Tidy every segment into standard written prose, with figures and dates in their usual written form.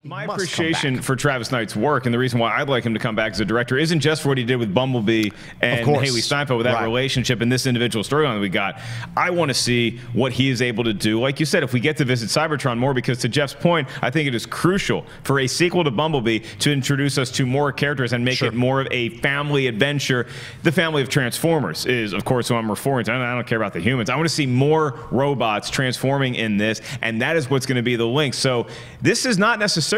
My appreciation for Travis Knight's work, and the reason why I'd like him to come back as a director, isn't just for what he did with Bumblebee and Haley Steinfeld, with that relationship and this individual storyline that we got. I want to see what he is able to do. Like you said, if we get to visit Cybertron more, because to Jeff's point, I think it is crucial for a sequel to Bumblebee to introduce us to more characters and make it more of a family adventure. The family of Transformers is, of course, who I'm referring to. I don't care about the humans. I want to see more robots transforming in this, and that is what's going to be the link. So this is not necessarily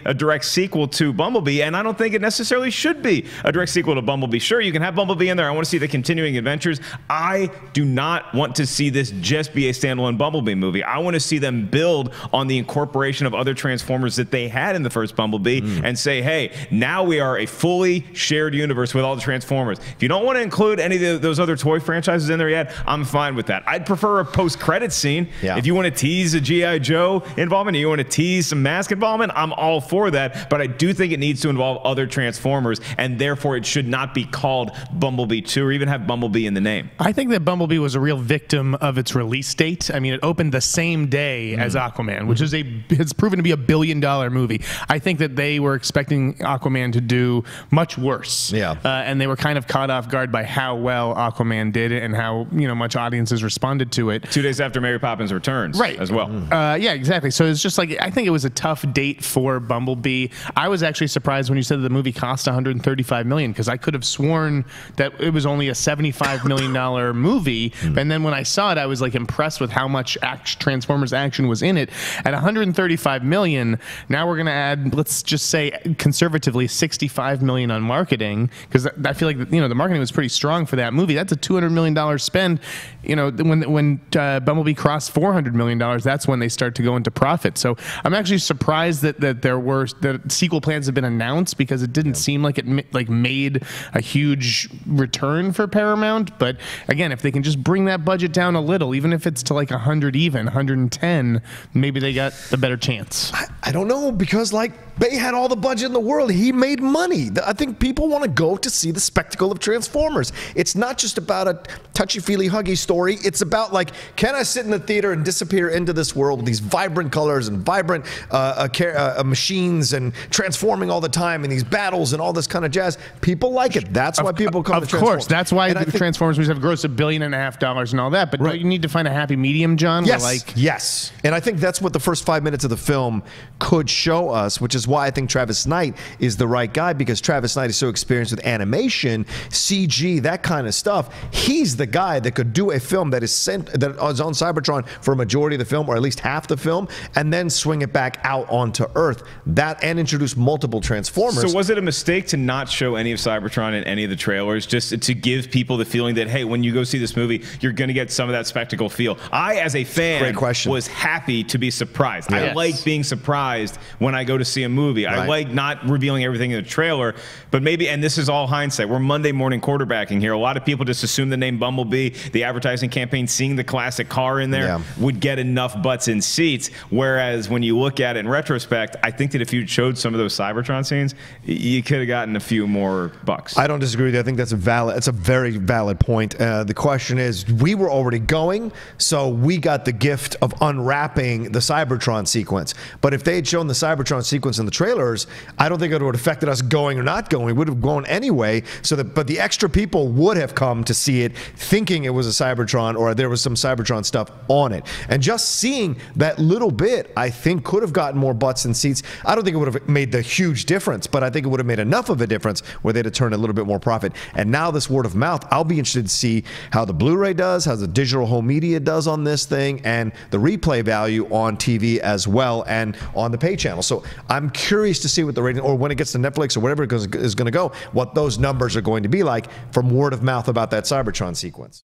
a direct sequel to Bumblebee, and I don't think it necessarily should be a direct sequel to Bumblebee. Sure, you can have Bumblebee in there. I want to see the continuing adventures. I do not want to see this just be a standalone Bumblebee movie. I want to see them build on the incorporation of other Transformers that they had in the first Bumblebee and say, hey, now we are a fully shared universe with all the Transformers. If you don't want to include any of those other toy franchises in there yet, I'm fine with that. I'd prefer a post-credit scene. If you want to tease a G.I. Joe involvement, or you want to tease some mask involvement, I'm all for that, but I do think it needs to involve other Transformers, and therefore it should not be called Bumblebee 2 or even have Bumblebee in the name. I think that Bumblebee was a real victim of its release date. I mean, it opened the same day as Aquaman, which is has proven to be $1 billion movie. I think that they were expecting Aquaman to do much worse. And they were kind of caught off guard by how well Aquaman did and how much audiences responded to it. 2 days after Mary Poppins Returns, as well. Yeah, exactly. So it's just like, I think it was a tough date for Bumblebee. I was actually surprised when you said that the movie cost $135 million, because I could have sworn that it was only a $75 million movie. And then when I saw it, I was like impressed with how much Transformers action was in it. At $135 million, now we're going to add, let's just say conservatively, $65 million on marketing, because I feel like the marketing was pretty strong for that movie. That's a $200 million spend. When Bumblebee crossed $400 million, that's when they start to go into profit. So I'm actually surprised that that sequel plans have been announced, because it didn't seem like it made a huge return for Paramount. But again, if they can just bring that budget down a little, even if it's to like 100, even 110, maybe they got a better chance. I don't know, because they had all the budget in the world. He made money. I think people want to go to see the spectacle of Transformers. It's not just about a touchy-feely, huggy story. It's about, can I sit in the theater and disappear into this world with these vibrant colors and vibrant machines and transforming all the time, and these battles and all this kind of jazz. People like it. That's why people come to Transformers. Of course. That's why the Transformers movies have grossed $1.5 billion and all that. But don't you need to find a happy medium, John? Yes. Yes. And I think that's what the first 5 minutes of the film could show us, which is why I think Travis Knight is the right guy, because Travis Knight is so experienced with animation, CG, that kind of stuff. He's the guy that could do a film that is on Cybertron for a majority of the film, or at least half the film, and then swing it back out onto Earth. And introduce multiple Transformers. So was it a mistake to not show any of Cybertron in any of the trailers, just to give people the feeling that, hey, when you go see this movie, you're going to get some of that spectacle feel? I, as a fan, was happy to be surprised. I like being surprised when I go to see a movie. I like not revealing everything in the trailer, but maybe, and this is all hindsight, we're Monday morning quarterbacking here. A lot of people just assume the name Bumblebee, the advertising campaign, seeing the classic car in there would get enough butts in seats, whereas when you look at it in retrospect, I think that if you showed some of those Cybertron scenes, you could have gotten a few more bucks. I don't disagree with you. I think that's a very valid point. The question is, we were already going, so we got the gift of unwrapping the Cybertron sequence. But if they had shown the Cybertron sequence in the trailers, I don't think it would have affected us going or not going. We would have gone anyway. But the extra people would have come to see it thinking it was a Cybertron, or there was some Cybertron stuff on it. And just seeing that little bit, I think, could have gotten more butts in seats. I don't think it would have made the huge difference, but I think it would have made enough of a difference where they'd have turned a little bit more profit. And now this word of mouth, I'll be interested to see how the Blu-ray does, how the digital home media does on this thing, and the replay value on TV as well, and on the pay channel. So I'm curious to see what the rating, or when it gets to Netflix or whatever it is going to go, what those numbers are going to be like from word of mouth about that Cybertron sequence.